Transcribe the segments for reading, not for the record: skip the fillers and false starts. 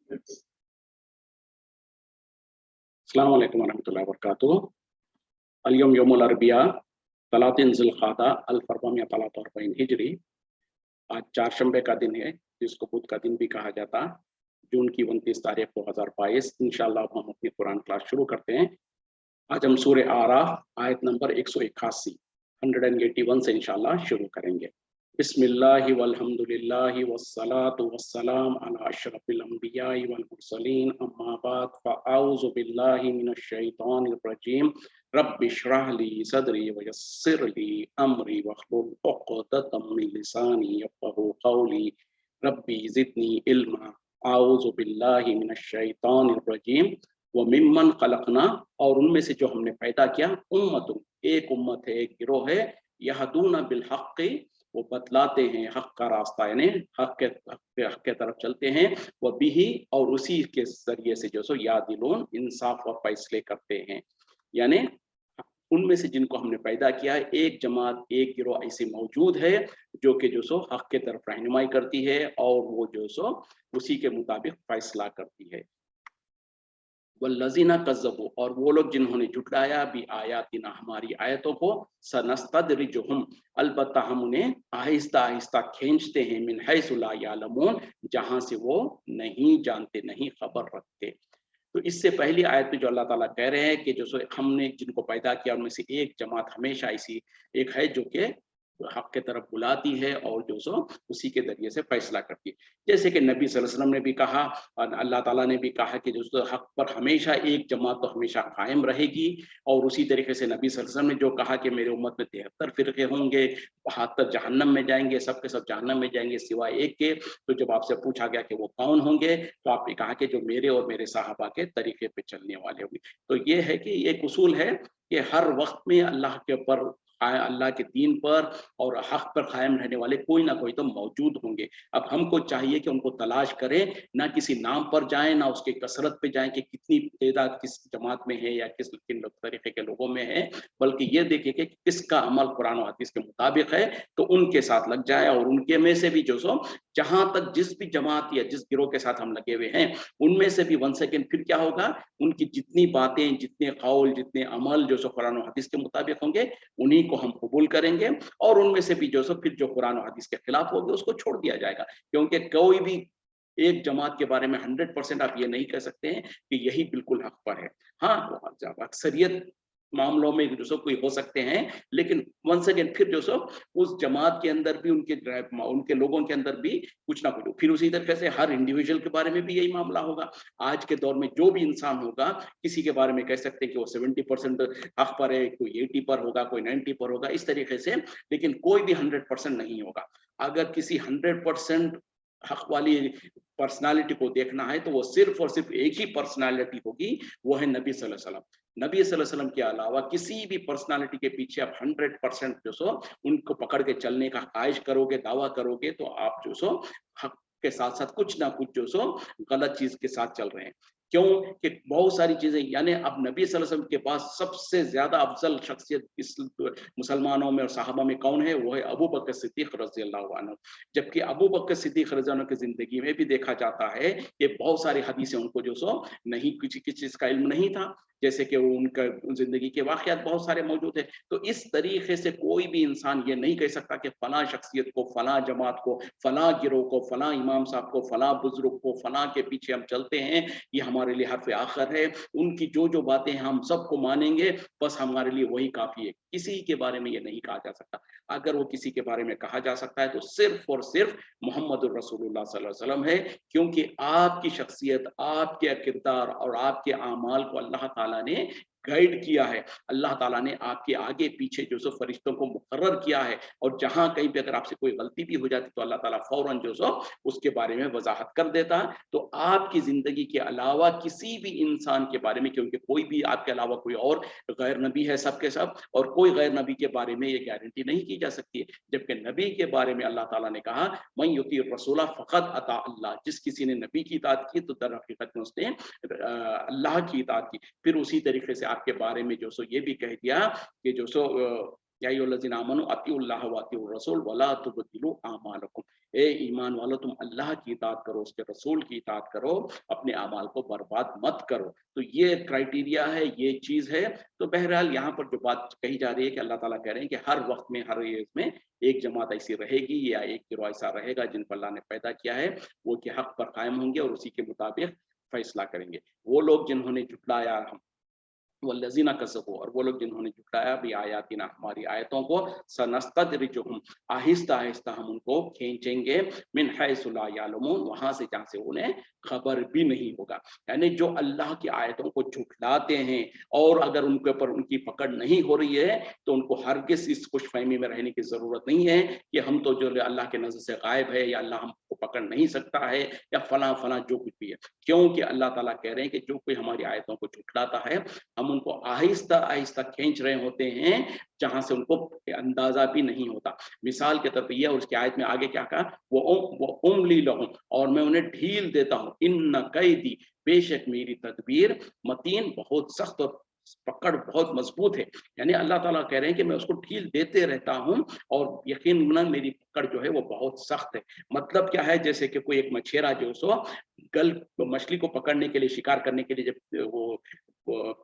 अस्सलाम वालेकुम वरहमतुल्लाहि वबरकातुहू। अल-यौम यौमुल अरबिया, 30 ज़िलक़ादा अल-1443 हिजरी। आज चारशंबे का दिन है, जिसको बुध का दिन भी कहा जाता। जून की 29 तारीख 2022। इंशाअल्लाह हम अपनी कुरान क्लास शुरू करते हैं। आज हम सूरह आराफ आयत नंबर 181 181 से इंशाअल्लाह शुरू करेंगे। बिस्मिल्लाहि वल्हम्दुलिल्लाहि वस्सलातु वस्सलाम अला अशरफिल अंबियाइ वल मुरसलीन अम्मा बाद फ़अऊज़ु बिल्लाहि मिनश शैतानिर रजीम। रब्बि इश्रह ली सदरी वयस्सिर ली अमरी वहलुल उक़दतम मिन लिसानी यफ़क़हू क़ौली। रब्बी ज़िदनी इल्मा। अऊज़ु बिल्लाहि मिनश शैतानिर रजीम। व मिम्मन खलक़ना, और उनमें से जो हमने पैदा किया, उम्मतुन, एक उम्मत है, एक गिरोह है, यहदूना बिल हक़्क़ि, वो बतलाते हैं हक का रास्ता, यानी हक के तरफ चलते हैं। वो बिही, और उसी के जरिए से जो सो यादिलून, इंसाफ और फैसले करते हैं। यानी उनमें से जिनको हमने पैदा किया है, एक जमात, एक गिरोह ऐसी मौजूद है जो कि जो सो हक के तरफ रहनुमाई करती है और वो जो सो उसी के मुताबिक फैसला करती है। वल्लज़ीना कज़्ज़बू, और वो लोग जिन्होंने झुठलाया भी आयातिना, हमारी आयतों को, सनस्तदरिजुहुम, अलबत्ता हम उन्हें आहिस्ता आहिस्ता खींचते हैं, मिन हैसु ला यालमून, जहां से वो नहीं जानते, नहीं खबर रखते। तो इससे पहली आयत में जो अल्लाह ताला कह रहे हैं कि जो सो हमने जिनको पैदा किया उनमें से एक जमात हमेशा ऐसी एक है जो कि हक के तरफ बुलाती है और जो सो उसी के जरिए से फैसला करती है। जैसे कि नबी सल्लल्लाहु अलैहि वसल्लम ने भी कहा और अल्लाह ताला ने भी कहा कि जो सो हक पर हमेशा एक जमात तो हमेशा कायम रहेगी। और उसी तरीके से नबी सल्लल्लाहु अलैहि वसल्लम ने जो कहा कि मेरे उम्मत में 73 फिरके होंगे, 72 जहन्नम में जाएंगे, सब के सब जहन्नम में जाएंगे सिवाय एक के। तो जब आपसे पूछा गया कि वो कौन होंगे, तो आपने कहा कि जो मेरे और मेरे साहबा के तरीके पे चलने वाले होंगे। तो ये है कि एक उसूल है कि हर वक्त में अल्लाह के ऊपर, अल्लाह के दीन पर और हक पर कायम रहने वाले कोई ना कोई तो मौजूद होंगे। अब हमको चाहिए कि उनको तलाश करें, ना किसी नाम पर जाएं, ना उसके कसरत पे जाएं कि कितनी तादाद किस जमात में है या किस किन तरीके के लोगों में है, बल्कि ये देखें कि किसका अमल कुरान और हदीस के मुताबिक है, तो उनके साथ लग जाए। और उनके में से भी जो सो जहां तक जिस भी जमात या जिस गिरोह के साथ हम लगे हुए हैं, उनमें से भी 1 सेकेंड फिर क्या होगा, उनकी जितनी बातें, जितने कौल, जितने अमल जो सो कुरान और हदीस के मुताबिक होंगे, उन्हीं को हम कबूल करेंगे। और उनमें से भी जो सो फिर जो कुरान और हदीस के खिलाफ होंगे उसको छोड़ दिया जाएगा। क्योंकि कोई भी एक जमात के बारे में 100% आप ये नहीं कह सकते हैं कि यही बिल्कुल हक पर है। हाँ, अक्सरियत मामलों में जो सो कोई हो सकते हैं, लेकिन 1 सेकेंड फिर जो सो उस जमात के अंदर भी उनके लोगों के अंदर भी कुछ ना कुछ। फिर उसी तरीके से हर इंडिविजुअल के बारे में भी यही मामला होगा। आज के दौर में जो भी इंसान होगा, किसी के बारे में कह सकते हैं कि वो 70% हक पर है, कोई 80 पर होगा, कोई 90 पर होगा, इस तरीके से। लेकिन कोई भी 100% नहीं होगा। अगर किसी 100% हक वाली पर्सनालिटी को देखना है तो वो सिर्फ और सिर्फ एक ही पर्सनालिटी होगी, वो है नबी सल्लल्लाहु अलैहि वसल्लम। नबी सल्लल्लाहु अलैहि वसल्लम के अलावा किसी भी पर्सनालिटी के पीछे आप 100% जो सो उनको पकड़ के चलने का ख्वाहिश करोगे, दावा करोगे, तो आप जो सो हक के साथ साथ कुछ ना कुछ जो सो गलत चीज के साथ चल रहे हैं। क्यों कि बहुत सारी चीजें, यानी अब नबी सल्लल्लाहु अलैहि वसल्लम के पास सबसे ज्यादा अफजल शख्सियत इस मुसलमानों में और सहाबा में कौन है, वो है अबू बकर सिद्दीक रज़ियल्लाहु अन्हु। जबकि अबू बकर सिद्दीक रज़ियल्लाहु अन्हु की जिंदगी में भी देखा जाता है कि बहुत सारी हदीसें उनको जो सो नहीं, किसी चीज का इल्म नहीं था, जैसे कि वो उनका जिंदगी के वाकयात बहुत सारे मौजूद है। तो इस तरीके से कोई भी इंसान ये नहीं कह सकता कि फला शख्सियत को, फला जमात को, फला गिरोह को, फला इमाम साहब को, फला बुजुर्ग को, फला के पीछे हम चलते हैं, ये हमारे लिए हर्फ आखिर है। उनकी जो जो बातें हम सबको मानेंगे, बस हमारे लिए वही काफी है। किसी के बारे में ये नहीं कहा जा सकता। अगर वो किसी के बारे में कहा जा सकता है तो सिर्फ और सिर्फ मोहम्मदुर रसूलुल्लाह सल्लल्लाहु अलैहि वसल्लम है। क्योंकि आपकी शख्सियत, आपके किरदार और आपके आमाल को अल्लाह ताला ने गाइड किया है। अल्लाह ताला ने आपके आगे पीछे जो सो फरिश्तों को मुकर्रर किया है, और जहां कहीं पे अगर आपसे कोई गलती भी हो जाती तो अल्लाह ताला फौरन जो सो उसके बारे में वजाहत कर देता है। तो आपकी जिंदगी के अलावा किसी भी इंसान के बारे में, क्योंकि कोई भी आपके अलावा कोई और गैर नबी है सबके सब, और कोई गैर नबी के बारे में ये गारंटी नहीं की जा सकती है। जबकि नबी के बारे में अल्लाह ताला ने कहा, मन युती रसूला फ़क़द अता अल्लाह, जिस किसी ने नबी की इताअत की तो दर हकीकत में उसने अल्लाह की इताअत की। फिर उसी तरीके से आपके बारे में जो सो ये भी कह दिया कि जो सो या अय्युहल्लज़ीना आमनू अतिउल्लाह व अतिउर रसूल वला तुबतिलू आमालकुम, ए ईमान वालों तुम अल्लाह की इताअत करो, उसके रसूल की इताअत करो, अपने अमाल को बर्बाद मत करो। तो ये क्राइटेरिया है, ये चीज़ है। तो बहरहाल यहाँ पर जो बात कही जा रही है कि अल्लाह ताला कह रहे हैं कि हर वक्त में, हर इसमें एक जमात ऐसी रहेगी या एक गिरोह ऐसा रहेगा जिनको अल्लाह ने पैदा किया है, वो कि हक पर कायम होंगे और उसी के मुताबिक फैसला करेंगे। वो लोग जिन्होंने झुटलाया वल्लज़ीना कज़्ज़बू, और वो लोग जिन्होंने झुटलाया भी आयातिना, हमारी आयतों को, सनस्तदरिजुहुम, आहिस्ता आहिस्ता हम उनको खींचेंगे, मिन हैसु ला यालमून, वहां से जहां से उन्हें खबर भी नहीं होगा। यानी जो अल्लाह की आयतों को झुटलाते हैं और अगर उनके ऊपर उनकी पकड़ नहीं हो रही है तो उनको हरगिज़ इस खुशफहमी में रहने की जरूरत नहीं है कि हम तो जो अल्लाह के नजर से गायब है या अल्लाह हमको पकड़ नहीं सकता है या फला फला जो कुछ भी है। क्योंकि अल्लाह ताला कह रहे हैं कि जो कोई हमारी आयतों को झुटलाता है, हम उनको आहिस्ता आहिस्ता खींच रहे होते हैं जहां से उनको अंदाजा भी नहीं होता। मिसाल के तौर पर यह, उसकी आयत में आगे क्या कहा, वो उमली लहुम, और मैं उन्हें ढील देता हूँ, इन्न कैदी, बेशक मेरी तदबीर, मतीन, बहुत सख्त और पकड़ बहुत मजबूत है। यानी अल्लाह ताला कह रहे हैं कि मैं उसको ढील देते रहता हूँ और यकीनन मेरी पकड़ जो है वो बहुत सख्त है। मतलब क्या है, जैसे कि कोई एक मछेरा जो सो गल मछली को पकड़ने के लिए, शिकार करने के लिए जब वो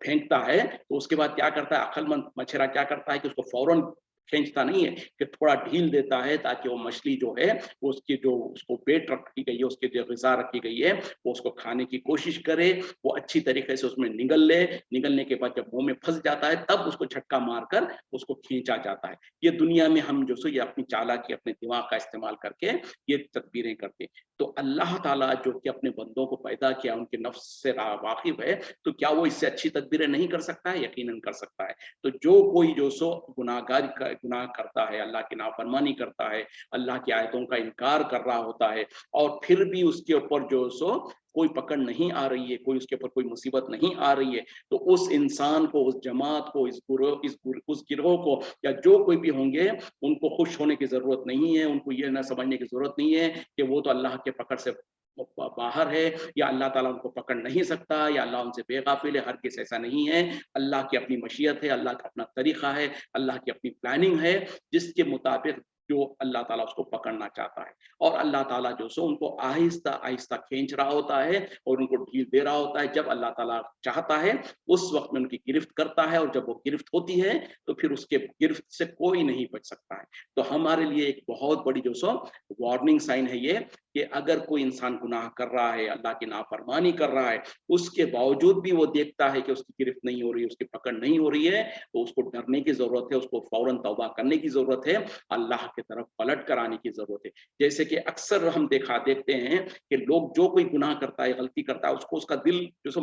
फेंकता है तो उसके बाद क्या करता है, अक्लमंद मछेरा क्या करता है कि उसको फौरन खींचता नहीं है, कि थोड़ा ढील देता है ताकि वो मछली जो है उसकी जो उसको पेट रखी गई है, उसके जो ग़िज़ा रखी गई है, वो उसको खाने की कोशिश करे, वो अच्छी तरीके से उसमें निगल ले। निगलने के बाद जब मुंह में फंस जाता है तब उसको झटका मारकर उसको खींचा जाता है। ये दुनिया में हम जो सो ये अपनी चालाकी, अपने दिमाग का इस्तेमाल करके ये तदबीरें करते हैं। तो अल्लाह ताला जो कि अपने बंदों को पैदा किया, उनके नफ्स से वाकिफ है, तो क्या वो इससे अच्छी तदबीरें नहीं कर सकता है? यकीनन कर सकता है। तो जो कोई जो सो गुनाह करता है, अल्लाह की नाफरमानी करता है, अल्लाह की आयतों का इनकार कर रहा होता है और फिर भी उसके ऊपर जो सो कोई पकड़ नहीं आ रही है, कोई उसके ऊपर कोई मुसीबत नहीं आ रही है, तो उस इंसान को, उस जमात को, उस गिरोह को या जो कोई भी होंगे, उनको खुश होने की जरूरत नहीं है। उनको ये ना समझने की जरूरत नहीं है कि वो तो अल्लाह के पकड़ से बाहर है या अल्लाह ताला उनको पकड़ नहीं सकता या अल्लाह उनसे बेगाफिल है। हरगिज़ ऐसा नहीं है। अल्लाह की अपनी मशीयत है, अल्लाह का अपना तरीका है, अल्लाह की अपनी प्लानिंग है, जिसके मुताबिक जो अल्लाह ताला उसको पकड़ना चाहता है। और अल्लाह ताला जो सो उनको आहिस्ता आहिस्ता खींच रहा होता है और उनको ढील दे रहा होता है। जब अल्लाह ताला चाहता है उस वक्त में उनकी गिरफ्त करता है, और जब वो गिरफ्त होती है तो फिर उसके गिरफ्त से कोई नहीं बच सकता है। तो हमारे लिए एक बहुत बड़ी जो सो वार्निंग साइन है ये, कि अगर कोई इंसान गुनाह कर रहा है, अल्लाह की नाफरमानी कर रहा है, उसके बावजूद भी वो देखता है कि उसकी गिरफ्त नहीं हो रही, उसकी पकड़ नहीं हो रही है, तो उसको डरने की जरूरत है, उसको फौरन तौबा करने की जरूरत है, अल्लाह की तरफ पलट कर आने की जरूरत है। जैसे कि अक्सर हम देखते हैं कि लोग जो कोई गुनाह करता है, गलती करता है, उसको उसका दिल जो सो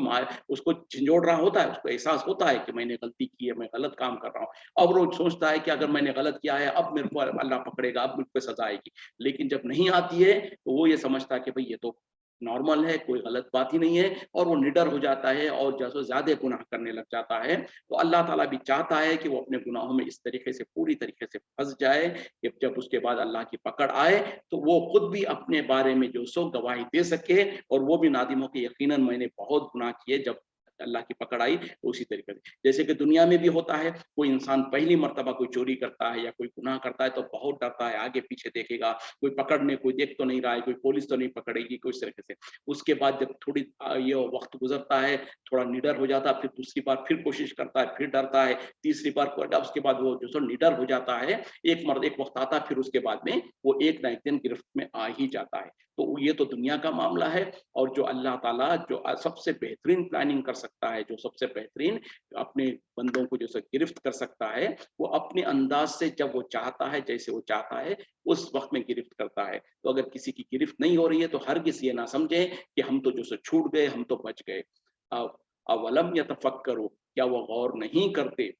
उसको झंझोड़ रहा होता है, उसको एहसास होता है कि मैंने गलती की है, मैं गलत काम कर रहा हूँ। अब वो सोचता है कि अगर मैंने गलत किया है, अब मेरे को अल्लाह पकड़ेगा, अब मुझ पे सजा आएगी। लेकिन जब नहीं आती है तो वो ये समझता है कि भाई ये तो नॉर्मल है, कोई गलत बात ही नहीं है, और वो निडर हो जाता है और जैसे ज्यादा गुनाह करने लग जाता है। तो अल्लाह ताला भी चाहता है कि वो अपने गुनाहों में इस तरीके से, पूरी तरीके से फंस जाए कि जब उसके बाद अल्लाह की पकड़ आए तो वो खुद भी अपने बारे में जो सो गवाही दे सके, और वो भी नादिम हो कि यकीनन मैंने बहुत गुनाह किए। जब अल्लाह की पकड़ आई तो उसी तरीके से, जैसे कि दुनिया में भी होता है, कोई इंसान पहली मर्तबा कोई चोरी करता है या कोई गुनाह करता है तो बहुत डरता है, आगे पीछे देखेगा, कोई पकड़ने कोई देख तो नहीं रहा है, कोई पुलिस तो नहीं पकड़ेगी, कोई इस तरीके से। उसके बाद जब थोड़ी ये वक्त गुजरता है, थोड़ा निडर हो जाता है, फिर दूसरी बार फिर कोशिश करता है, फिर डरता है, तीसरी बार उसके बाद वो जो सो निडर हो जाता है। एक वक्त आता है, फिर उसके बाद में वो एक ना एक दिन गिरफ्त में आ ही जाता है। तो ये तो दुनिया का मामला है। और जो अल्लाह ताला जो सबसे बेहतरीन प्लानिंग कर सकता है, जो सबसे बेहतरीन अपने बंदों को जो गिरफ्त कर सकता है, वो अपने अंदाज से जब वो चाहता है, जैसे वो चाहता है, उस वक्त में गिरफ्त करता है। तो अगर किसी की गिरफ्त नहीं हो रही है तो हरगिज़ ये ना समझे कि हम तो जो सो छूट गए, हम तो बच गए। अवलम यतफक्करू, क्या वो गौर नहीं करते,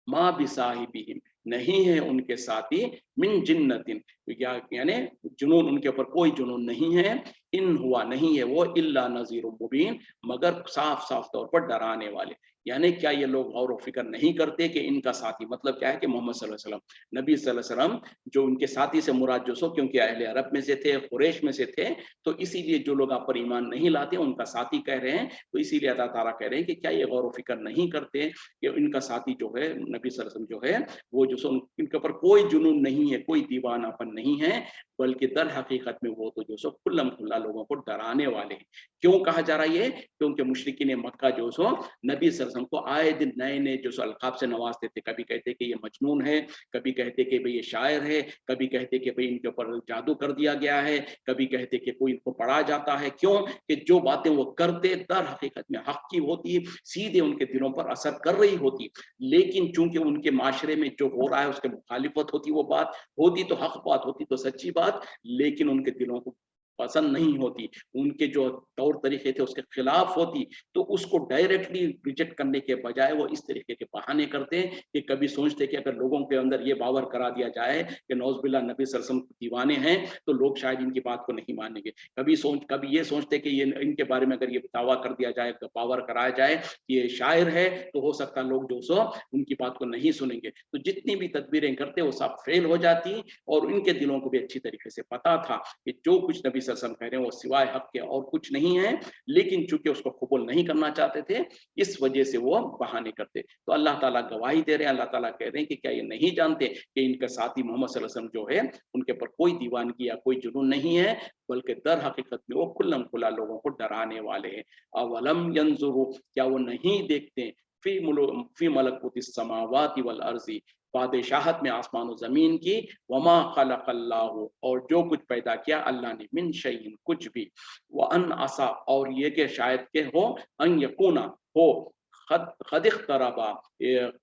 माँ बिसाहिबिहिम, नहीं है उनके साथी, मिन जिन्नतिन, यानी जुनून, उनके ऊपर कोई जुनून नहीं है, इन हुआ नहीं है वो इल्ला नज़ीरुम मुबीन, मगर साफ साफ तौर पर डराने वाले। यानी क्या ये लोग गौर व फिक्र नहीं करते कि इनका साथी, मतलब क्या है कि मोहम्मद सल्लल्लाहु अलैहि वसल्लम, नबी सल्लल्लाहु अलैहि वसल्लम जो उनके साथी से मुराद जो सो, क्योंकि अहले अरब में से थे, कुरैश में से थे, तो इसीलिए जो लोग आप पर ईमान नहीं लाते उनका साथी कह रहे हैं। तो इसीलिए अल्लाह ताला कह रहे हैं कि क्या ये गौर व फिक्र नहीं करते कि इनका साथी जो है नबी सल्लल्लाहु अलैहि वसल्लम जो है वो जो सो इनके ऊपर कोई जुनून नहीं है, कोई दीवानापन नहीं है, बल्कि दर हकीकत में वो तो जो सो खुल्लम खुल्ला लोगों को डराने वाले हैं। क्यों कहा जा रहा है ये? क्योंकि मुशरिकीन मक्का जो सो नबी सल्लल्लाहु अलैहि वसल्लम को आए दिन नए नए जो सो अलकाब से नवाजते थे। कभी कहते कि ये मजनून है, कभी कहते कि भाई ये शायर है, कभी कहते कि भाई इनके ऊपर जादू कर दिया गया है, कभी कहते कि कोई इनको पढ़ा जाता है। क्यों? कि जो बातें वो करते दर हकीकत में हक की होती, सीधे उनके दिलों पर असर कर रही होती, लेकिन चूंकि उनके माशरे में जो हो रहा है उसके मुखालिफत होती, वो बात होती तो हक बात होती, तो सच्ची बात, लेकिन उनके दिलों को पसंद नहीं होती, उनके जो तौर तरीके थे उसके खिलाफ होती, तो उसको डायरेक्टली रिजेक्ट करने के बजाय वो इस तरीके के बहाने करते हैं कि कभी सोचते कि अगर लोगों के अंदर ये बावर करा दिया जाए कि नौज़बिल्लाह नबी सल्लल्लाहु अलैहि वसल्लम दीवाने हैं, तो लोग शायद इनकी बात को नहीं मानेंगे। कभी ये सोचते कि ये इनके बारे में अगर ये दावा कर दिया जाए, बावर कराया जाए कि ये शायर है, तो हो सकता है लोग जो सो उनकी बात को नहीं सुनेंगे। तो जितनी भी तदबीरें करते वो सब फेल हो जाती, और इनके दिलों को भी अच्छी तरीके से पता था कि जो कुछ नबी सल्लल्लाहु अलैहि वसल्लम कह रहे हैं वो सिवाय हक के और कुछ नहीं है, लेकिन चूंकि उसको कबूल नहीं करना चाहते थे, इस वजह से वो बहाने करते। तो अल्लाह ताला गवाही दे रहे हैं, अल्लाह ताला कह रहे हैं कि क्या ये नहीं जानते कि इनके साथी मोहम्मद सल्लल्लाहु अलैहि वसल्लम जो है उनके ऊपर कोई दीवानगी या कोई जुनून नहीं है, बल्कि दर हकीकत में वो खुल्लम खुल्ला लोगों को डराने वाले हैं। अवलम यंजुरू, क्या वो नहीं देखते, फी मलकुतिस समावाति वल अर्ज़ी, बादशाहत में आसमान और जमीन की, वमा खलक़ल्लाहु, और जो कुछ पैदा किया अल्लाह ने, मिन शैइन, कुछ भी, व अन असा, और ये कि शायद के हो, अन यकूना, हो, क़द इक़्तरबा,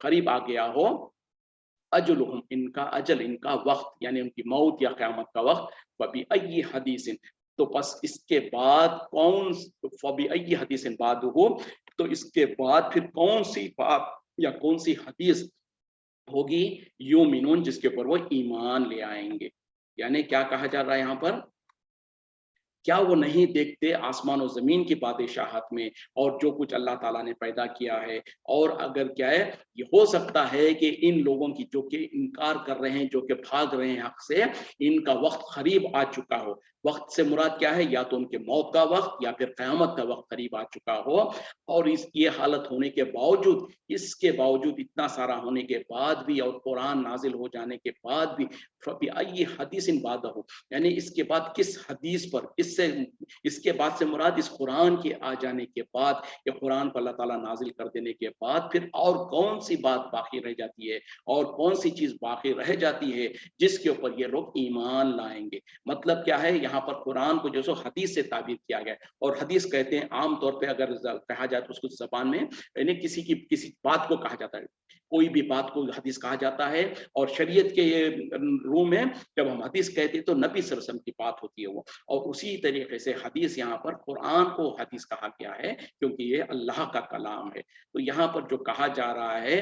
करीब आ गया हो, अजलुहुम, इनका अजल, इनका वक्त, यानी उनकी मौत या क़यामत का वक्त, फबी अय्यि हदीसिन, तो बस इसके बाद कौन, फबी अय्यि हदीसिन बादहु, तो इसके बाद फिर कौन सी बात या कौन सी हदीस होगी, युमिनून, जिसके ऊपर वो ईमान ले आएंगे। यानी क्या कहा जा रहा है यहाँ पर, क्या वो नहीं देखते आसमान और ज़मीन की बादशाहत में और जो कुछ अल्लाह ताला ने पैदा किया है, और अगर क्या है, ये हो सकता है कि इन लोगों की जो कि इनकार कर रहे हैं, जो कि भाग रहे हैं हक से, इनका वक्त करीब आ चुका हो। वक्त से मुराद क्या है? या तो उनके मौत का वक्त या फिर क़यामत का वक्त करीब आ चुका हो, और इस ये हालत होने के बावजूद, इसके बावजूद, इतना सारा होने के बाद भी, और कुरान नाजिल हो जाने के बाद भी, फबी अय्यि हदीसिन बादहु, यानी इसके बाद किस हदीस पर, इसके बाद से मुराद इस कुरान के आ जाने के बाद, या कुरान को अल्लाह ताला नाजिल कर देने के बाद फिर और कौन सी बात बाकी रह जाती है, और कौन सी चीज बाकी रह जाती है जिसके ऊपर ये लोग ईमान लाएंगे। मतलब क्या है, यहाँ पर कुरान को जो सो हदीस से ताबीर किया गया है, और हदीस कहते हैं आमतौर पर अगर कहा जाए तो उसको जबान में यानी किसी बात को कहा जाता है, कोई भी बात को हदीस कहा जाता है। और शरीयत के ये रूम में जब हम हदीस कहते हैं तो नबी सल्लल्लाहु अलैहि वसल्लम की बात होती है वो, और उसी तरीके से हदीस यहाँ पर कुरान को हदीस कहा गया है, क्योंकि ये अल्लाह का कलाम है। तो यहाँ पर जो कहा जा रहा है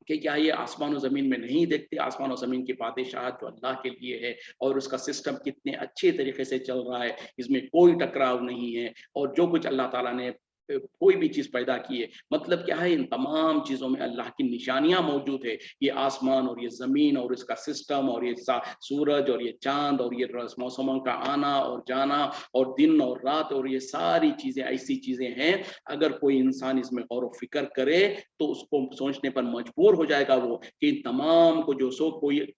कि क्या ये आसमान और ज़मीन में नहीं देखते, आसमान और ज़मीन की बादशाहत जो अल्लाह के लिए है, और उसका सिस्टम कितने अच्छे तरीके से चल रहा है, इसमें कोई टकराव नहीं है, और जो कुछ अल्लाह ताला ने कोई भी चीज पैदा की है, मतलब क्या है, इन तमाम चीजों में अल्लाह की निशानियां मौजूद है। ये आसमान और ये जमीन और इसका सिस्टम, और ये सूरज और ये चांद, और ये मौसमों का आना और जाना, और दिन और रात, और ये सारी चीजें ऐसी चीजें हैं, अगर कोई इंसान इसमें गौर व फिक्र करे तो उसको सोचने पर मजबूर हो जाएगा वो, कि इन तमाम को जो सो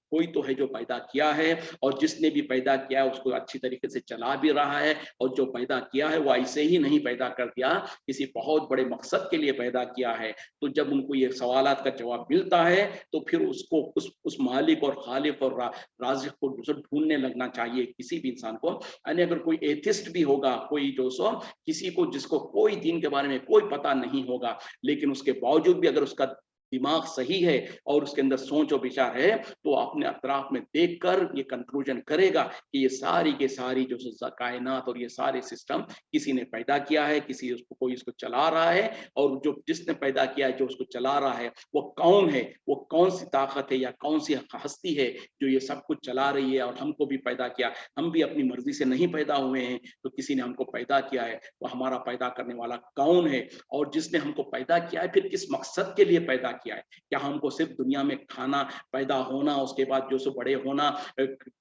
कोई तो है जो पैदा किया है, और जिसने भी पैदा किया है उसको अच्छी तरीके से चला भी रहा है, और जो पैदा किया है वो ऐसे ही नहीं पैदा कर दिया, किसी बहुत बड़े मकसद के लिए पैदा किया है। तो जब उनको ये सवालात का जवाब मिलता है तो फिर उसको उस मालिक और खालिक और राज़िक को ढूंढने लगना चाहिए किसी भी इंसान को। यानी अगर कोई एथिस्ट भी होगा, कोई जो सो किसी को जिसको कोई दीन के बारे में कोई पता नहीं होगा, लेकिन उसके बावजूद भी अगर उसका दिमाग सही है और उसके अंदर सोच और विचार है, तो अपने अतराफ में देखकर ये कंक्लूजन करेगा कि ये सारी के सारी जो कायनात और ये सारे सिस्टम किसी ने पैदा किया है, किसी उसको कोई इसको चला रहा है, और जो जिसने पैदा किया है, जो उसको चला रहा है, वो कौन है, वो कौन सी ताकत है या कौन सी हस्ती है जो ये सब कुछ चला रही है और हमको भी पैदा किया। हम भी अपनी मर्जी से नहीं पैदा हुए हैं, तो किसी ने हमको पैदा किया है। वो हमारा पैदा करने वाला कौन है, और जिसने हमको पैदा किया है फिर किस मकसद के लिए पैदा किया है। क्या हमको सिर्फ दुनिया में खाना, पैदा होना, उसके बाद जो सो बड़े होना,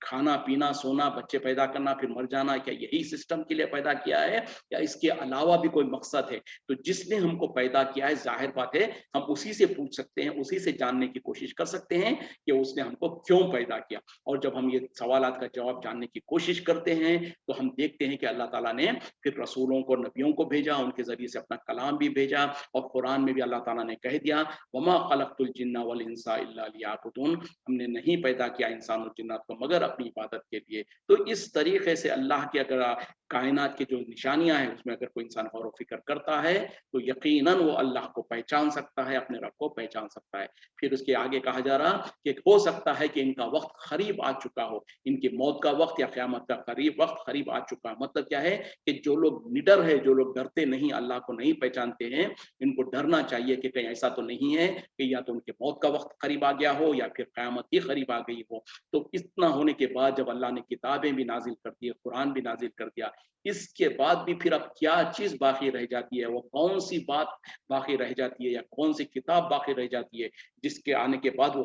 खाना पीना सोना, बच्चे पैदा करना, फिर मर जाना, क्या यही सिस्टम के लिए पैदा किया है या इसके अलावा भी कोई मकसद है? तो जिसने हमको पैदा किया है, जाहिर बात है हम उसी से पूछ सकते हैं, उसी से जानने की कोशिश कर सकते हैं कि उसने हमको क्यों पैदा किया। और जब हम ये सवालात का जवाब जानने की कोशिश करते हैं, तो हम देखते हैं कि अल्लाह ताला ने फिर रसूलों को, नबियों को भेजा, उनके जरिए से अपना कलाम भी भेजा, और कुरान में भी अल्लाह ताला ने कह दिया, वमा खलक़तुल जिन्ना वल इंसा इल्ला लियअबुदून, हमने नहीं पैदा किया इंसान और जिन्नात को मगर अपनी इबादत के लिए। तो इस तरीके से अल्लाह की अगर कायनात की जो निशानियां हैं उसमें अगर कोई इंसान गौर व फिक्र करता है, तो यकीनन वो अल्लाह को पहचान सकता है, अपने रब को पहचान सकता है। फिर उसके आगे कहा जा रहा कि हो सकता है कि इनका वक्त करीब आ चुका हो, इनकी मौत का वक्त या क़यामत का वक्त करीब आ चुका है। मतलब क्या है कि जो लोग निडर है, जो लोग डरते नहीं, अल्लाह को नहीं पहचानते हैं, इनको डरना चाहिए कि कहीं ऐसा तो नहीं है कि या तो उनके मौत का वक्त करीब आ गया हो या फिर क़यामत ही करीब आ गई हो। तो इतना होने के बाद जब अल्लाह ने किताबें भी नाजिल कर दी, कुरान भी नाजिल कर दिया, इसके बाद भी फिर अब क्या चीज बाकी रह जाती है, वो कौन सी बात बाकी रह जाती है या कौन सी किताब बाकी रह जाती है जिसके आने के बाद वो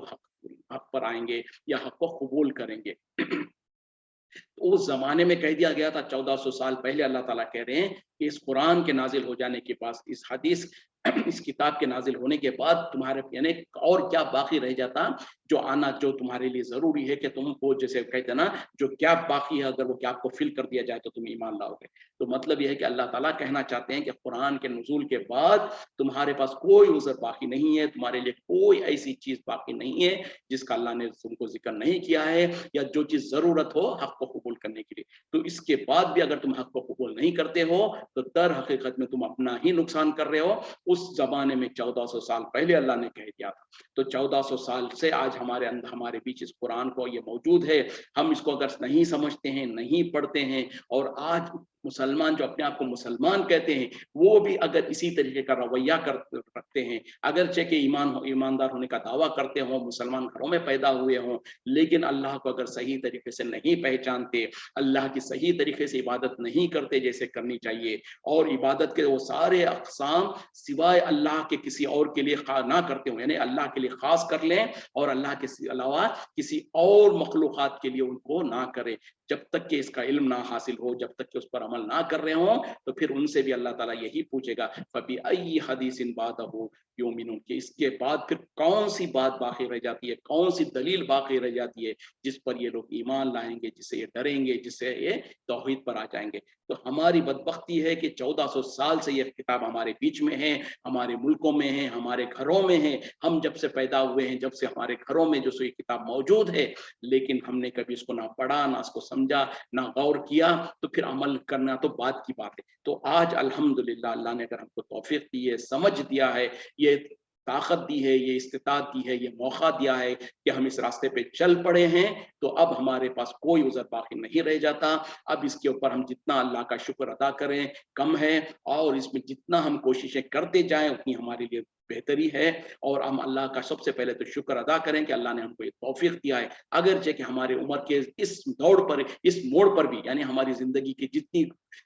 हक पर आएंगे या हक को कबूल करेंगे। तो उस जमाने में कह दिया गया था 1400 साल पहले, अल्लाह ताला कह रहे हैं कि इस कुरान के नाजिल हो जाने के पास, इस हदीस इस किताब के नाजिल होने के बाद तुम्हारे यानी और क्या बाकी रह जाता जो आना, जो तुम्हारे लिए जरूरी है कि तुमको, जैसे कहते हैं ना, जो गैप बाकी है अगर वो गैप को फिल कर दिया जाए तो तुम ईमान लाओगे। तो मतलब यह है कि अल्लाह ताला कहना चाहते हैं कि कुरान के नुज़ूल के बाद तुम्हारे पास कोई उज़र बाकी नहीं है, तुम्हारे लिए कोई ऐसी चीज बाकी नहीं है जिसका अल्लाह ने तुमको जिक्र नहीं किया है, या जो चीज जरूरत हो हक को कबूल करने के लिए। तो इसके बाद भी अगर तुम हक को कबूल नहीं करते हो, तो दर हकीकत में तुम अपना ही नुकसान कर रहे हो। उस जमाने में 1400 साल पहले अल्लाह ने कह दिया था। तो 1400 साल से आज हमारे अंदर, हमारे बीच इस कुरान को ये मौजूद है। हम इसको अगर नहीं समझते हैं, नहीं पढ़ते हैं, और आज मुसलमान जो अपने आप को मुसलमान कहते हैं, वो भी अगर इसी तरीके का रवैया रखते हैं, अगरचे के ईमानदार होने का दावा करते हों, मुसलमान घरों में पैदा हुए हों, लेकिन अल्लाह को अगर सही तरीके से नहीं पहचानते, अल्लाह की सही तरीके से इबादत नहीं करते जैसे करनी चाहिए, और इबादत के वो सारे अक़साम सिवाय अल्लाह के किसी और के लिए ना करते हो, यानी अल्लाह के लिए खास कर लें और अल्लाह के अलावा किसी और मखलूक़ात के लिए उनको ना करें, जब तक कि इसका इल्म ना हासिल हो, जब तक कि उस पर अमल ना कर रहे हों, तो फिर उनसे भी अल्लाह ताला यही पूछेगा, फबी अय्यि हदीसिन बादहु युमिनून, कि इसके बाद फिर कौन सी बात बाकी रह जाती है, कौन सी दलील बाकी रह जाती है जिस पर ये लोग ईमान लाएंगे, जिससे ये डरेंगे, जिससे ये तौहीद पर आ जाएंगे। तो हमारी बदबख्ती है कि 1400 साल से ये किताब हमारे बीच में है, हमारे मुल्कों में है, हमारे घरों में है, हम जब से पैदा हुए हैं, जब से हमारे घरों में जो सो ये किताब मौजूद है, लेकिन हमने कभी इसको ना पढ़ा, ना इसको समझा, ना गौर किया, तो फिर अमल करना तो बात की बात है। तो आज अल्हम्दुलिल्लाह अल्लाह ने अगर हमको तौफीक दी है, समझ दिया है, ये ताकत दी है, ये इस्तिताअत दी है, ये मौका दिया है कि हम इस रास्ते पे चल पड़े हैं, तो अब हमारे पास कोई उज़र बाकी नहीं रह जाता। अब इसके ऊपर हम जितना अल्लाह का शुक्र अदा करें कम है, और इसमें जितना हम कोशिशें करते जाएं उतनी हमारे लिए बेहतरी है। और हम अल्लाह का सबसे पहले तो शुक्र अदा करें कि अल्लाह ने हमको ये तौफीक दिया है, अगरचे कि हमारे उम्र के इस दौड़ पर, इस मोड़ पर भी, यानी हमारी जिंदगी की जितनी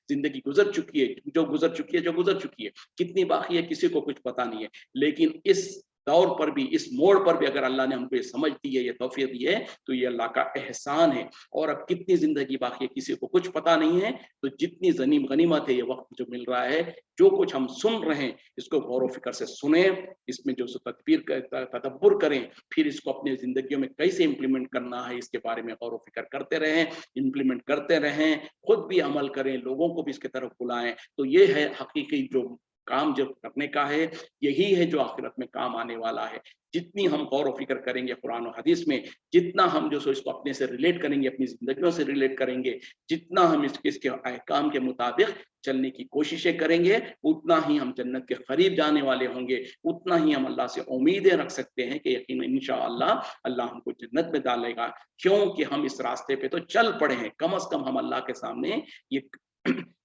जिंदगी गुजर चुकी है, जो गुजर चुकी है, जो गुजर चुकी है, कितनी बाकी है किसी को कुछ पता नहीं है, लेकिन इस दौर पर भी, इस मोड़ पर भी अगर अल्लाह ने हमको ये समझ दी है, ये तौफीक दी है, तो ये अल्लाह का एहसान है। और अब कितनी जिंदगी बाकी है किसी को कुछ पता नहीं है, तो जितनी गनीमत है ये वक्त जो मिल रहा है, जो कुछ हम सुन रहे हैं, इसको गौर व फिक्र से सुने, इसमें जो तदब्बुर करें, फिर इसको अपनी जिंदगियों में कैसे इम्प्लीमेंट करना है इसके बारे में गौर व फिक्र करते रहें, इम्प्लीमेंट करते रहें, खुद भी अमल करें, लोगों को भी इसके तरफ बुलाएं। तो ये है हकीकी जो काम जो करने का है, यही है जो आखिरत में काम आने वाला है। जितनी हम गौर व फ़िक्र करेंगे कुरान और हदीस में, जितना हम जो सो इसको अपने से रिलेट करेंगे, अपनी ज़िंदगियों से रिलेट करेंगे, जितना हम इसके अहकाम के मुताबिक चलने की कोशिशें करेंगे, उतना ही हम जन्नत के करीब जाने वाले होंगे, उतना ही हम अल्लाह से उम्मीदें रख सकते हैं कि यकीनन इंशाअल्लाह अल्लाह हमको जन्नत में डालेगा। क्योंकि हम इस रास्ते पे तो चल पड़े हैं, कम से कम हम अल्लाह के सामने ये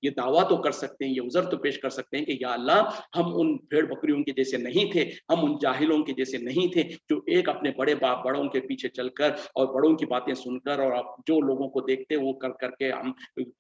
ये दावा तो कर सकते हैं, ये उज़र तो पेश कर सकते हैं कि या अल्लाह, हम उन भेड़-बकरियों के जैसे नहीं थे, हम उन जाहिलों के जैसे नहीं थे, जो एक अपने बड़ों के पीछे चलकर और बड़ों की बातें सुनकर और अब जो लोगों को देखते वो कर के हम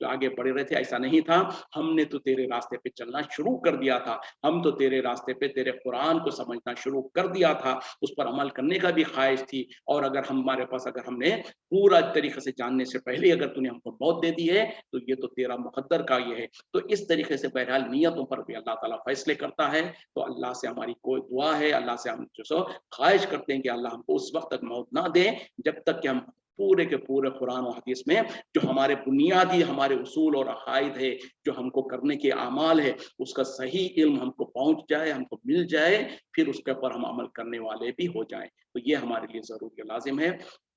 आगे बढ़ रहे थे, ऐसा नहीं था। हमने तो तेरे रास्ते पे चलना शुरू कर दिया था, हम तो तेरे रास्ते पे तेरे कुरान को समझना शुरू कर दिया था, उस पर अमल करने का भी ख्वाहिश थी। और अगर हमारे पास अगर हमने पूरा तरीके से जानने से पहले अगर तूने हमको मौत दे दी है, तो ये तो तेरा मुक़द्दर का ये है। तो इस तरीके से बहरहाल नियतों पर भी अल्लाह ताला फैसले करता है। तो अल्लाह से हमारी कोई दुआ है, अल्लाह से हम जो सो ख्वाहिश करते हैं कि अल्लाह हमको उस वक़्त तक मौत ना दे, जब तक कि हम पूरे के पूरे कुरान और हदीस में जो हमारे बुनियादी हमारे उसूल और अक़ाइद है, जो हमको करने के अमाल है, उसका सही इल्म हमको पहुँच जाए, हमको मिल जाए, फिर उसके ऊपर हम अमल करने वाले भी हो जाएँ। तो ये हमारे लिए ज़रूरी लाज़िम है।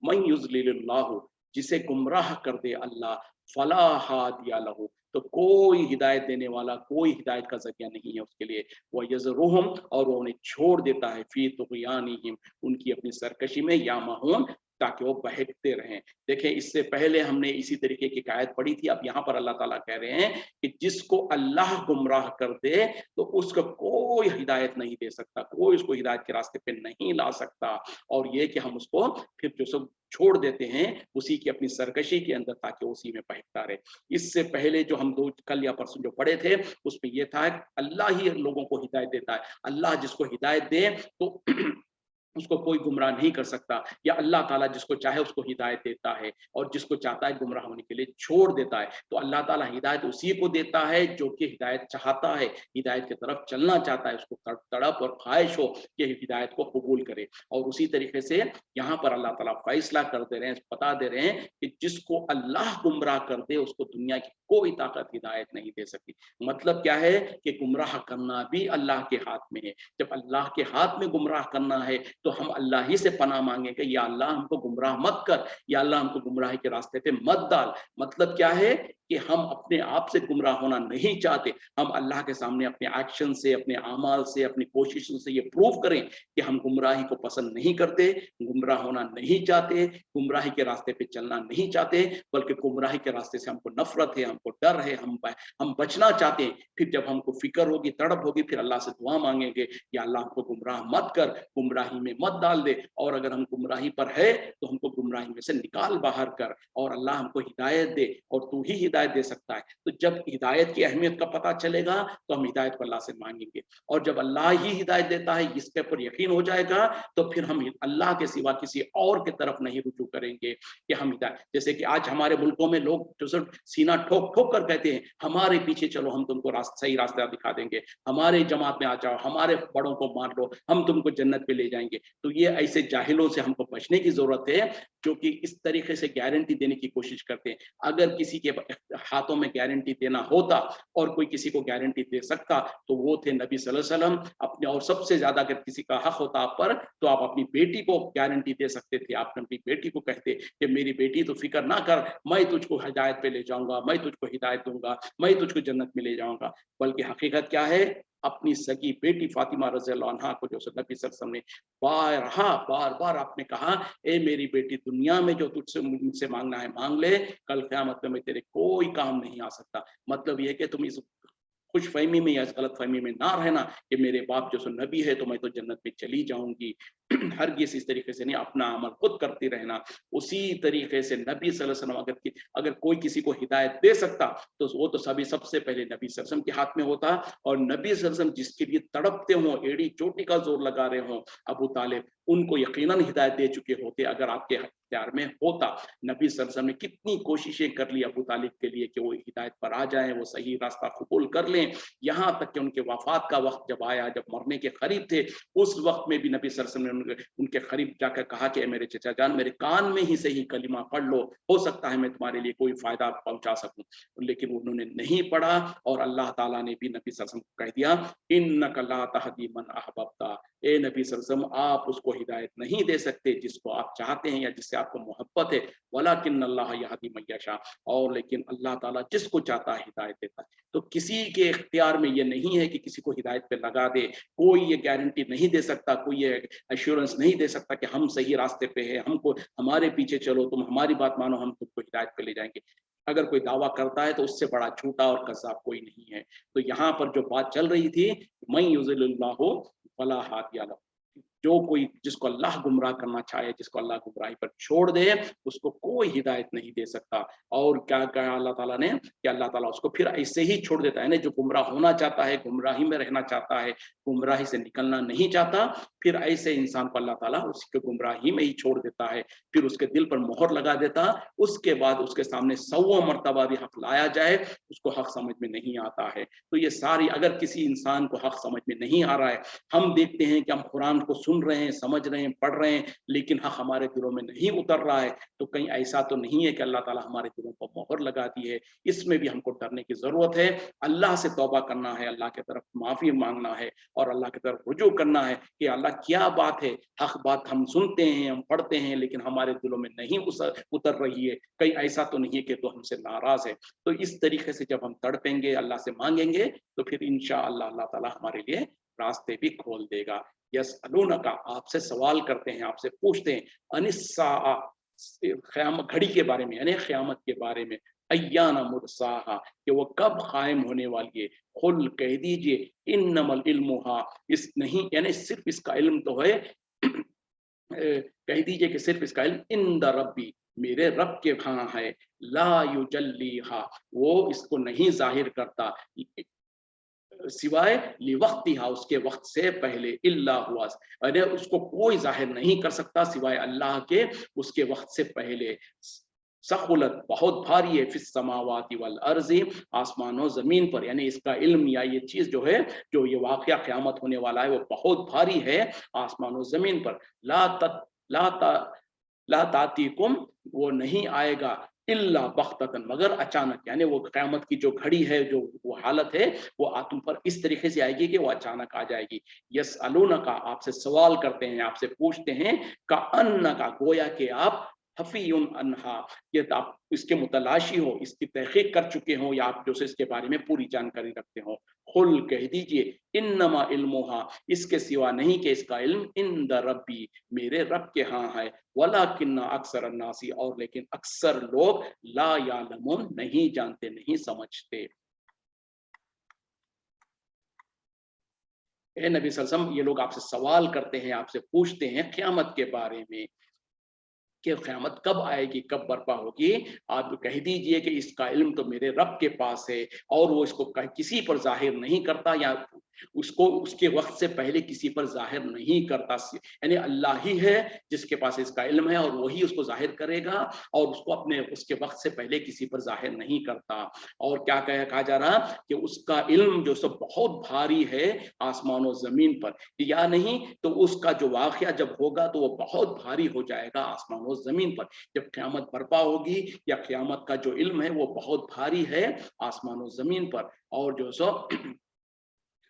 मन युज़्लिलिल्लाहु, जिसे गुमराह कर दे अल्लाह, फला हादिया लहू, तो कोई हिदायत देने वाला, कोई हिदायत का ज़रिया नहीं है उसके लिए। व यज़रुहुम, और वो उन्हें छोड़ देता है, फी तुग़यानिहिम, उनकी अपनी सरकशी में, यामहून, ताकि वो बहकते रहें। देखें, इससे पहले हमने इसी तरीके की आयत पढ़ी थी। अब यहाँ पर अल्लाह ताला कह रहे हैं कि जिसको अल्लाह गुमराह कर दे, तो उसको कोई हिदायत नहीं दे सकता, कोई उसको हिदायत के रास्ते पे नहीं ला सकता। और ये कि हम उसको फिर जो सब छोड़ देते हैं उसी की अपनी सरकशी के अंदर, ताकि उसी में बहकता रहे। इससे पहले जो हम दो कल या परसों जो पढ़े थे, उसमें ये था कि अल्लाह ही लोगों को हिदायत देता है। अल्लाह जिसको हिदायत दे तो उसको कोई गुमराह नहीं कर सकता, या अल्लाह ताला जिसको चाहे उसको हिदायत देता है और जिसको चाहता है गुमराह होने के लिए छोड़ देता है। तो अल्लाह ताला हिदायत उसी को देता है जो कि हिदायत चाहता है, हिदायत की तरफ चलना चाहता है, उसको तड़प और ख्वाहिश हो कि हिदायत को कबूल करे। और उसी तरीके से यहाँ पर अल्लाह ताला फैसला कर दे रहे हैं, बता दे रहे हैं कि जिसको अल्लाह गुमराह कर दे, उसको दुनिया की कोई ताकत हिदायत नहीं दे सकती। मतलब क्या है कि गुमराह करना भी अल्लाह के हाथ में है। जब अल्लाह के हाथ में गुमराह करना है, तो हम अल्लाह ही से पनाह मांगेंगे, या अल्लाह हमको गुमराह मत कर, या अल्लाह हमको गुमराही के रास्ते पे मत डाल। मतलब क्या है कि हम अपने आप से गुमराह होना नहीं चाहते, हम अल्लाह के सामने अपने एक्शन से, अपने अमाल से, अपनी कोशिशों से ये प्रूव करें कि हम गुमराही को पसंद नहीं करते, गुमराह होना नहीं चाहते, गुमराही के रास्ते पे चलना नहीं चाहते, बल्कि गुमराही के रास्ते से हमको नफरत है, हमको डर है, हम बचना चाहते हैं। फिर जब हमको फिक्र होगी, तड़प होगी, फिर अल्लाह से दुआ मांगेंगे, या अल्लाह हमको गुमराह मत कर, गुमराही में मत डाल दे, और अगर हम गुमराही पर है तो हमको गुमराही में से निकाल बाहर कर, और अल्लाह हमको हिदायत दे, और तू ही हिदायत दे सकता है। तो जब हिदायत की अहमियत का पता चलेगा, तो हम हिदायत को अल्लाह से मांगेंगे, और जब अल्लाह ही हिदायत देता है, इसके ऊपर यकीन हो जाएगा, तो फिर हम अल्लाह के सिवा किसी और की तरफ नहीं रुजू करेंगे कि हम हिदायत। जैसे कि आज हमारे मुल्कों में लोग जो सिर्फ सीना ठोक ठोक कर कहते हैं, हमारे पीछे चलो, हम तुमको सही रास्ता दिखा देंगे, हमारे जमात में आ जाओ, हमारे बड़ों को मान लो, हम तुमको जन्नत पे ले जाएंगे। तो ये ऐसे जाहिलों से हमको बचने की जरूरत है, जो कि इस तरीके से गारंटी देने की कोशिश करते हैं। अगर किसी के हाथों में गारंटी देना होता और कोई किसी को गारंटी दे सकता, तो वो थे नबी सल्लल्लाहु अलैहि वसल्लम। अपने, और सबसे ज्यादा अगर किसी का हक होता आप पर, तो आप अपनी बेटी को गारंटी दे सकते थे। आप अपनी बेटी को कहते कि मेरी बेटी, तो फिक्र ना कर, मैं तुझको हिदायत पे ले जाऊंगा, मैं तुझको हिदायत दूंगा, मैं तुझको जन्नत में ले जाऊंगा। बल्कि हकीकत क्या है, अपनी सगी बेटी फातिमा रज़ियल्लाहु अन्हा को जो नबी सल्लल्लाहु अलैहि वसल्लम ने बार बार आपने कहा, ए मेरी बेटी, दुनिया में जो तुझसे मुझसे मांगना है मांग ले, कल क़यामत में मैं तेरे कोई काम नहीं आ सकता। मतलब ये कि तुम इस खुश फहमी में या इस गलत फहमी में ना रहना कि मेरे बाप जो सो नबी है तो मैं तो जन्नत में चली जाऊंगी। हरगिज़ इस तरीके से नहीं, अपना अमल खुद करती रहना। उसी तरीके से नबी सल्लल्लाहु अलैहि वसल्लम अगर कोई किसी को हिदायत दे सकता, तो वो तो सबसे पहले नबी सल्लल्लाहु अलैहि वसल्लम के हाथ में होता। और नबी सल्लल्लाहु अलैहि वसल्लम जिसके लिए तड़पते हों, एड़ी चोटी का जोर लगा रहे हों, अबू तालिब, उनको यकीनन हिदायत दे चुके होते अगर आपके इख्तियार में होता। नबी सल्लल्लाहु अलैहि वसल्लम ने कितनी कोशिशें कर ली अबू तालिब के लिए कि वो हिदायत पर आ जाएं, वो सही रास्ता कबूल कर लें। यहाँ तक कि उनके वफात का वक्त जब आया, जब मरने के करीब थे, उस वक्त में भी नबी सल्लल्लाहु अलैहि वसल्लम ने उनके करीब जाकर कहा कि मेरे चचा जान, मेरे कान में ही सही कलिमा पढ़ लो, हो सकता है मैं तुम्हारे लिए कोई फायदा पहुंचा सकूं। लेकिन उन्होंने नहीं पढ़ा और अल्लाह ताला ने भी नबी सल्लल्लाहु अलैहि वसल्लम को कह दिया, इन्नका ला तहदी मन अहबब्ता, ए नबी सल्लल्लाहु अलैहि वसल्लम आप उसको हिदायत नहीं दे सकते जिसको आप चाहते हैं या जिससे आपको मोहब्बत है, वलाकिन अल्लाह यहदी मन यशा, और लेकिन अल्लाह ताला जिसको चाहता है हिदायत देता है। तो किसी के इख्तियार में ये नहीं है कि किसी को हिदायत पे लगा दे, कोई ये गारंटी नहीं दे सकता, कोई ये एश्योरेंस नहीं दे सकता कि हम सही रास्ते पे हैं, हमको हमारे पीछे चलो, तुम हमारी बात मानो, हम तुमको हिदायत पे ले जाएंगे। अगर कोई दावा करता है तो उससे बड़ा झूठा और कज़्ज़ाब कोई नहीं है। तो यहाँ पर जो बात चल रही थी, मन युज़िलिल्लाहु फला हादिया लहू, जो कोई जिसको अल्लाह गुमराह करना चाहे, जिसको अल्लाह गुमराही पर छोड़ दे, उसको कोई हिदायत नहीं दे सकता। और क्या कहा अल्लाह ताला ने कि अल्लाह ताला उसको फिर ऐसे ही छोड़ देता है ना, जो गुमराह होना चाहता है, गुमराही में रहना चाहता है, गुमराही से निकलना नहीं चाहता, फिर ऐसे इंसान को अल्लाह ताला उसके गुमराही में ही छोड़ देता है, फिर उसके दिल पर मोहर लगा देता। उसके बाद उसके सामने 100 मर्तबा भी हक लाया जाए, उसको हक समझ में नहीं आता है। तो ये सारी, अगर किसी इंसान को हक समझ में नहीं आ रहा है, हम देखते हैं कि हम कुरान को सुन रहे हैं, समझ रहे हैं, पढ़ रहे हैं, लेकिन हक हमारे दिलों में नहीं उतर रहा है, तो कहीं ऐसा तो नहीं है कि अल्लाह ताला हमारे दिलों पर मोहर लगा दी है। इसमें भी हमको डरने की जरूरत है, अल्लाह से तौबा करना है, अल्लाह की तरफ माफी मांगना है और अल्लाह की तरफ रुजू करना है कि अल्लाह क्या बात है, हक बात हम सुनते हैं, हम पढ़ते हैं, लेकिन हमारे दिलों में नहीं उतर रही है, कहीं ऐसा तो नहीं है कि तो हमसे नाराज है। तो इस तरीके से जब हम तड़पेंगे, अल्लाह से मांगेंगे, तो फिर इंशाअल्लाह अल्लाह ताला हमारे लिए रास्ते भी खोल देगा। यसअलूनका, आपसे सवाल करते हैं, आपसे पूछते हैं, अनिस्सा, क़यामत घड़ी के बारे में, यानी क़यामत के बारे में, अय्याना मुरसाहा, कि वो कब कायम होने वाली है। कुल, कह दीजिए, इन्नमल इल्मुहा, इस नहीं, यानी सिर्फ इसका इल्म तो है, कह दीजिए कि सिर्फ इसका इल्म इंद रब्बी, मेरे रब के वहां है, ला युजल्लीहा, वो इसको नहीं जाहिर करता सिवाय लिवक्तिहा, उसके वक्त से पहले, इल्ला हुआ, अरे उसको कोई जाहिर नहीं कर सकता सिवाय अल्लाह के उसके वक्त से पहले। सकुलत, बहुत भारी है, फिस समावाति वल अर्ज़ि, आसमानों जमीन पर, यानी इसका इल्म या ये चीज जो है, जो ये वाकया क़यामत होने वाला है, वो बहुत भारी है आसमानों जमीन पर। ला तातीकुम, वो नहीं आएगा, इल्ला बख्ततन, मगर अचानक, यानी वो क़यामत की जो घड़ी है, जो वो हालत है, वो तुम पर इस तरीके से आएगी कि वो अचानक आ जाएगी। यसअलूनका, आपसे सवाल करते हैं, आपसे पूछते हैं, का अन्नका, गोया के आप हफीयुन अन्हा, ये आप इसके मुतलाशी हो, इसकी तहकीक कर चुके हो, या आप जो से इसके बारे में पूरी जानकारी रखते हो। खुल, कह दीजिए, इन्नमा इल्मुहा, इसके सिवा नहीं कि इसका इल्म इंद रब्बी, मेरे रब के हाँ है, वलाकिन्ना अक्सर अन्नासी, और लेकिन अक्सर लोग ला यालमून, नहीं जानते, नहीं समझते। ए नबी सल्लल्लाहु अलैहि वसल्लम, ये लोग आपसे सवाल करते हैं, आपसे पूछते हैं क़यामत के बारे में कि क़यामत कब आएगी, कब बर्पा होगी। आप कह दीजिए कि इसका इल्म तो मेरे रब के पास है, और वो इसको किसी पर जाहिर नहीं करता, या उसको उसके वक्त से पहले किसी पर जाहिर नहीं करता, यानी अल्लाह ही है जिसके पास इसका इल्म है, और वही उसको जाहिर करेगा, और उसको अपने उसके वक्त से पहले किसी पर जाहिर नहीं करता। और क्या कहा जा रहा कि उसका इल्म जो सब बहुत भारी है आसमानों जमीन पर, या नहीं तो उसका जो वाक़या जब होगा तो वो बहुत भारी हो जाएगा आसमानों जमीन पर। जब क़यामत बर्पा होगी, या क़यामत का जो इल्म है वो बहुत भारी है आसमानों जमीन पर, और जो सो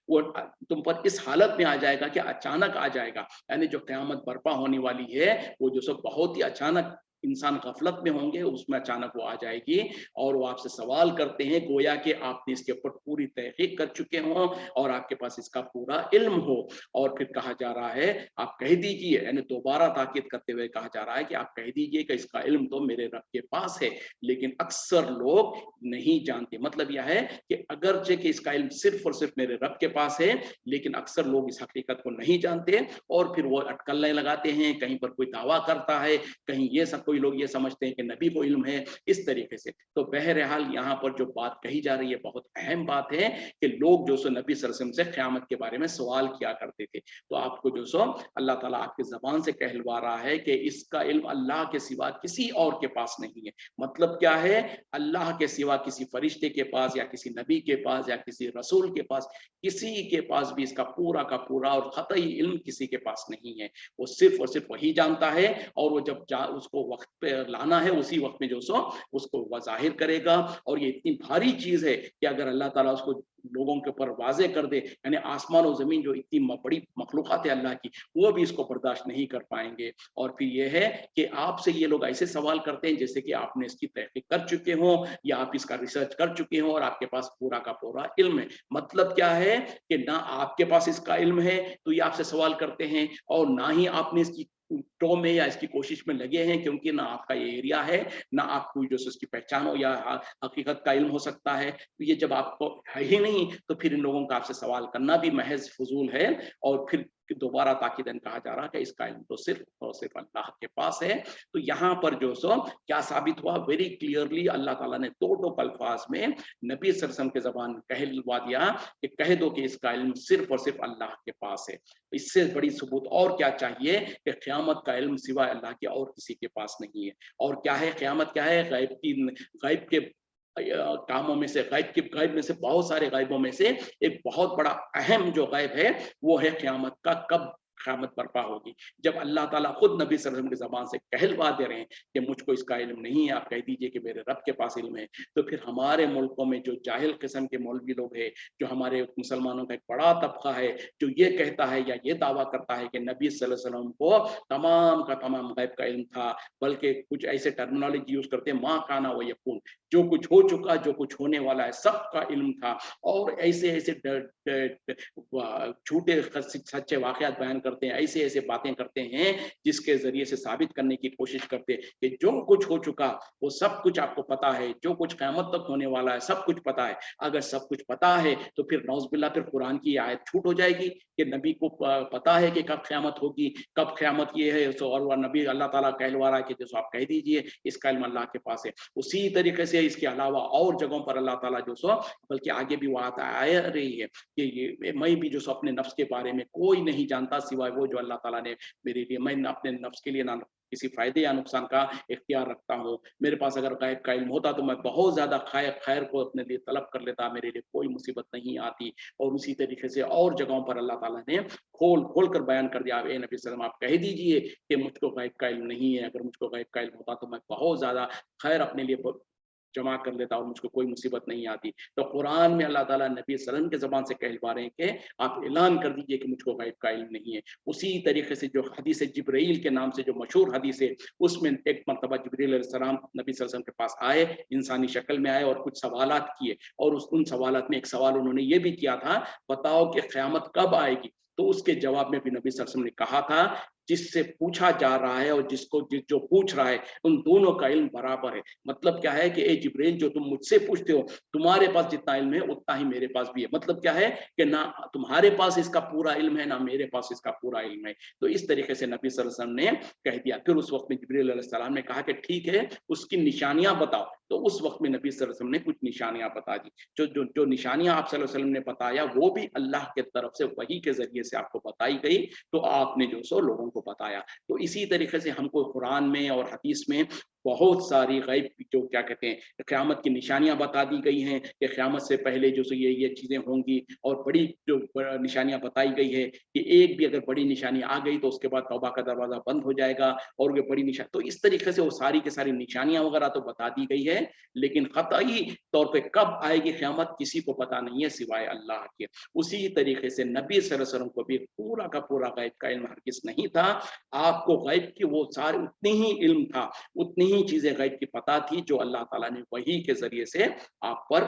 वो तुम पर इस हालत में आ जाएगा कि अचानक आ जाएगा, यानी जो क़यामत बर्पा होने वाली है, वो जो सब बहुत ही अचानक, इंसान गफलत में होंगे, उसमें अचानक वो आ जाएगी। और वो आपसे सवाल करते हैं, गोया कि आपने इसके ऊपर पूरी तहकीक कर चुके हों, और आपके पास इसका पूरा इल्म हो। और फिर कहा जा रहा है, आप कह दीजिए, यानी दोबारा ताकीद करते हुए कहा जा रहा है कि आप कह दीजिए कि इसका इल्म तो मेरे रब के पास है, लेकिन अक्सर लोग नहीं जानते। मतलब यह है कि अगरचे कि इसका इल्म सिर्फ और सिर्फ मेरे रब के पास है, लेकिन अक्सर लोग इस हकीकत को नहीं जानते, और फिर वो अटकलें लगाते हैं, कहीं पर कोई दावा करता है, कहीं ये सब, कोई लोग ये समझते हैं कि नबी को इल्म है, इस तरीके से। तो बहरहाल यहाँ पर जो बात कही जा रही है बहुत अहम बात بات ہے کہ لوگ جو سو نبی صلی اللہ علیہ وسلم سے قیامت کے بارے میں سوال کیا کرتے تھے. تو آپ کو جو سو اللہ تعالیٰ آپ کی زبان سے کہلوا رہا ہے کہ اس کا علم اللہ کے سوا کسی اور کے پاس نہیں ہے. مطلب کیا ہے؟ اللہ کے سوا کسی فرشتے کے پاس یا کسی نبی کے پاس یا کسی رسول کے پاس، کسی کے پاس بھی اس کا پورا اور قطعی علم کسی کے پاس نہیں ہے. وہ صرف اور صرف وہی جانتا ہے، اور وہ جب اس کو وقت پہ لانا ہے اسی وقت میں جو سو اس کو وہ ظاہر کرے گا. اور یہ اتنی بھاری چیز ہے کہ اگر اللہ تعالیٰ اس کو لوگوں کے اوپر واضح کر دے، یعنی آسمان و زمین جو اتنی بڑی مخلوقات ہے اللہ کی، وہ بھی اس کو برداشت نہیں کر پائیں گے. اور پھر یہ ہے کہ آپ سے یہ لوگ ایسے سوال کرتے ہیں جیسے کہ آپ نے اس کی تحقیق کر چکے ہوں یا آپ اس کا ریسرچ کر چکے ہوں اور آپ کے پاس پورا کا پورا علم ہے. مطلب کیا ہے کہ نہ آپ کے پاس اس کا علم ہے تو یہ آپ سے سوال کرتے ہیں، اور نہ ہی آپ نے اس کی ٹو میں یا اس کی کوشش میں لگے ہیں، کیونکہ نہ آپ کا یہ ایریا ہے، نہ آپ کو جو اس کی پہچان ہو یا حقیقت کا علم ہو سکتا ہے. یہ جب آپ کو ہے ہی نہیں تو پھر ان لوگوں کا آپ سے سوال کرنا بھی محض فضول ہے. اور پھر دوبارہ تاکیدن کہا جا رہا کہ اس کا علم تو صرف اور صرف اللہ کے پاس ہے. تو یہاں پر جو سو کیا ثابت ہوا؟ ویری کلیئرلی اللہ تعالیٰ نے دو الفاظ میں نبی صلی اللہ علیہ وسلم کے زبان کہلوا دیا کہ کہہ دو کہ اس کا علم صرف اور صرف اللہ کے پاس ہے. اس سے بڑی ثبوت اور کیا چاہیے کہ قیامت کا علم سوائے اللہ کے اور کسی کے پاس نہیں ہے. اور کیا ہے قیامت؟ کیا ہے؟ غیب کے کاموں میں سے، غیب میں سے بہت سارے غیبوں میں سے ایک بہت بڑا اہم جو غیب ہے وہ ہے قیامت کا کب قیامت برپا ہوگی. جب اللہ تعالیٰ خود نبی صلی اللہ علیہ وسلم کی زبان سے کہلوا دے رہے ہیں کہ مجھ کو اس کا علم نہیں ہے، آپ کہہ دیجئے کہ میرے رب کے پاس علم ہے، تو پھر ہمارے ملکوں میں جو جاہل قسم کے مولوی لوگ ہیں، جو ہمارے مسلمانوں کا ایک بڑا طبقہ ہے جو یہ کہتا ہے یا یہ دعویٰ کرتا ہے کہ نبی صلی اللہ علیہ وسلم کو تمام کا تمام غیب کا علم تھا، بلکہ کچھ ایسے ٹرمینالوجی یوز کرتے ہیں ما کانا و یکون، جو کچھ ہو چکا، جو کچھ ہونے والا ہے سب کا علم تھا. اور ایسے جھوٹے سچے واقعات بیان کرتے ہیں، ایسے باتیں کرتے ہیں جس کے ذریعے سے ثابت کرنے کی کوشش کرتے ہیں کہ جو کچھ ہو چکا وہ سب کچھ آپ کو پتا ہے، جو کچھ قیامت تک ہونے والا ہے سب کچھ پتا ہے. اگر سب کچھ پتا ہے تو پھر نعوذ باللہ پھر قرآن کی آیت چھوٹ ہو جائے گی کہ نبی کو پتا ہے کہ کب قیامت ہوگی، کب قیامت یہ ہے. اور وہ نبی اللہ تعالیٰ کہلوا رہا ہے کہ جیسے آپ کہہ دیجئے اس کا علم اللہ کے پاس ہے. اسی طریقے سے اس کے علاوہ اور جگہوں پر اللہ تعالیٰ جو سو، بلکہ آگے بھی بات آ رہی ہے کہ یہ میں بھی جو سو اپنے نفس کے بارے میں کوئی نہیں جانتا سوائے وہ جو اللہ تعالیٰ نے میرے لیے، میں اپنے نفس کے لیے نہ کسی فائدے یا نقصان کا اختیار رکھتا ہوں. میرے پاس اگر غیب کا علم ہوتا تو میں بہت زیادہ خیر کو اپنے لیے طلب کر لیتا، میرے لیے کوئی مصیبت نہیں آتی. اور اسی طریقے سے اور جگہوں پر اللہ تعالیٰ نے کھول کر بیان کر دیا، اے نبی صلی اللہ علیہ وسلم آپ کہہ دیجئے کہ مجھ کو غیب کا علم نہیں ہے، اگر مجھ کو غیب کا علم ہوتا تو میں بہت زیادہ خیر اپنے لیے جمع کر لیتا اور مجھ کو کوئی مصیبت نہیں آتی. تو قرآن میں اللہ تعالیٰ نبی صلی اللہ علیہ وسلم کے زبان سے کہلوا رہے ہیں کہ آپ اعلان کر دیجئے کہ مجھ کو غیب کا علم نہیں ہے. اسی طریقے سے جو حدیث جبرائیل کے نام سے جو مشہور حدیث ہے، اس میں ایک مرتبہ جبرائیل علیہ السلام نبی صلی اللہ علیہ وسلم کے پاس آئے، انسانی شکل میں آئے اور کچھ سوالات کیے. اور ان سوالات میں ایک سوال انہوں نے یہ بھی کیا تھا، بتاؤ کہ قیامت کب آئے گی؟ تو اس کے جواب میں بھی نبی صلی اللہ علیہ وسلم نے کہا تھا جس سے پوچھا جا رہا ہے اور جو پوچھ رہا ہے ان دونوں کا علم برابر ہے. مطلب کیا ہے کہ اے جبرائیل جو تم مجھ سے پوچھتے ہو تمہارے پاس جتنا علم ہے اتنا ہی میرے پاس بھی ہے. مطلب کیا ہے کہ نہ تمہارے پاس اس کا پورا علم ہے نہ میرے پاس اس کا پورا علم ہے. تو اس طریقے سے نبی صلی اللہ علیہ وسلم نے کہہ دیا. پھر اس وقت میں جبرائیل علیہ السلام نے کہا کہ ٹھیک ہے اس کی نشانیاں بتاؤ. تو اس وقت میں نبی صلی اللہ علیہ وسلم نے کچھ نشانیاں بتا دی. جو نشانیاں آپ صلی اللہ علیہ وسلم نے بتایا وہ بھی اللہ کے طرف سے وحی کے ذریعے سے آپ کو بتائی گئی، تو آپ نے جو سو لوگوں کو بتایا. تو اسی طریقے سے ہم کو قرآن میں اور حدیث میں بہت ساری غیب جو کیا کہتے ہیں قیامت کی نشانیاں بتا دی گئی ہیں کہ قیامت سے پہلے جو سو یہ چیزیں ہوں گی. اور بڑی جو نشانیاں بتائی گئی ہے کہ ایک بھی اگر بڑی نشانی آ گئی تو اس کے بعد توبہ کا دروازہ بند ہو جائے گا. اور یہ بڑی نشانی، تو اس طریقے سے وہ ساری کی ساری نشانیاں وغیرہ تو بتا دی گئی ہے، لیکن قطعی طور پہ کب آئے گی قیامت کسی کو پتا نہیں ہے سوائے اللہ کے. اسی طریقے سے نبی صلی اللہ علیہ وسلم کو بھی پورا کا پورا غیب کا علم ہرگز نہیں تھا. آپ کو غیب کی وہ سارے اتنی ہی علم تھا، اتنی ہی چیزیں غیب کی پتہ تھی جو اللہ تعالیٰ نے وحی کے ذریعے سے آپ پر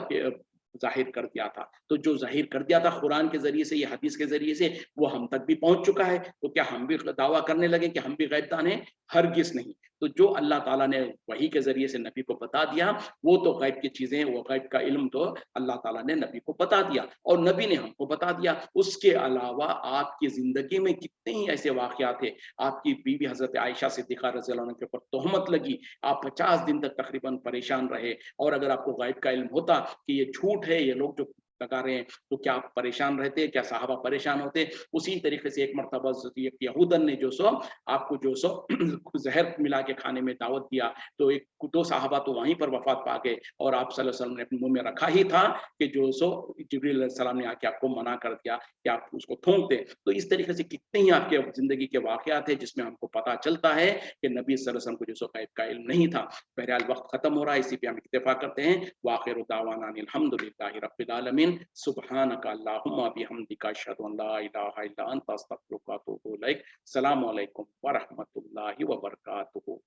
ظاہر کر دیا تھا. تو جو ظاہر کر دیا تھا قرآن کے ذریعے سے یا حدیث کے ذریعے سے وہ ہم تک بھی پہنچ چکا ہے. تو کیا ہم بھی دعویٰ کرنے لگے کہ ہم بھی غیب دان ہیں؟ ہرگز نہیں. تو جو اللہ تعالیٰ نے وحی کے ذریعے سے نبی کو بتا دیا وہ تو غیب کی چیزیں، وہ غیب کا علم تو اللہ تعالیٰ نے نبی کو بتا دیا اور نبی نے ہم کو بتا دیا. اس کے علاوہ آپ کی زندگی میں کتنے ہی ایسے واقعات ہیں. آپ کی بیوی حضرت عائشہ صدیقہ رضی اللہ عنہ کے اوپر تہمت لگی، آپ 50 دن تک تقریباً پریشان رہے. اور اگر آپ کو غیب کا علم ہوتا کہ یہ جھوٹ ہے، یہ لوگ جو लगा रहे हैं, तो क्या आप परेशान रहते, क्या साहबा परेशान होते? उसी तरीके से एक मर्तबा एक यहूदन ने जो सो आपको जो सो जहर मिला के खाने में दावत दिया, तो एक दो साहबा तो वहीं पर वफात पा गए, और आप सल्लल्लाहु अलैहि वसल्लम ने अपने मुंह में रखा ही था कि जो सो जिब्रील अलैहिस्सलाम ने आके आपको मना कर दिया कि आप उसको थूक दें। तो इस तरीके से कितने ही आपके जिंदगी के वाकयात है जिसमें हमको पता चलता है कि नबी सल्लल्लाहु अलैहि वसल्लम को जो सो गैब का इल्म नहीं था। बहरहाल वक्त खत्म हो रहा है, इसी पे हम इत्तेफा करते हैं। वाखिर दावाना अनिल हम्दुलिल्लाहि रब्बिल आलमीन, सुब्हानका अल्लाहुम्मा बिहम्दिका अशहदु अन ला इलाहा इल्ला अंता अस्तगफिरुका व अतूबु इलैक। अस्सलामु अलैकुम व रहमतुल्लाहि व बरकातुहू।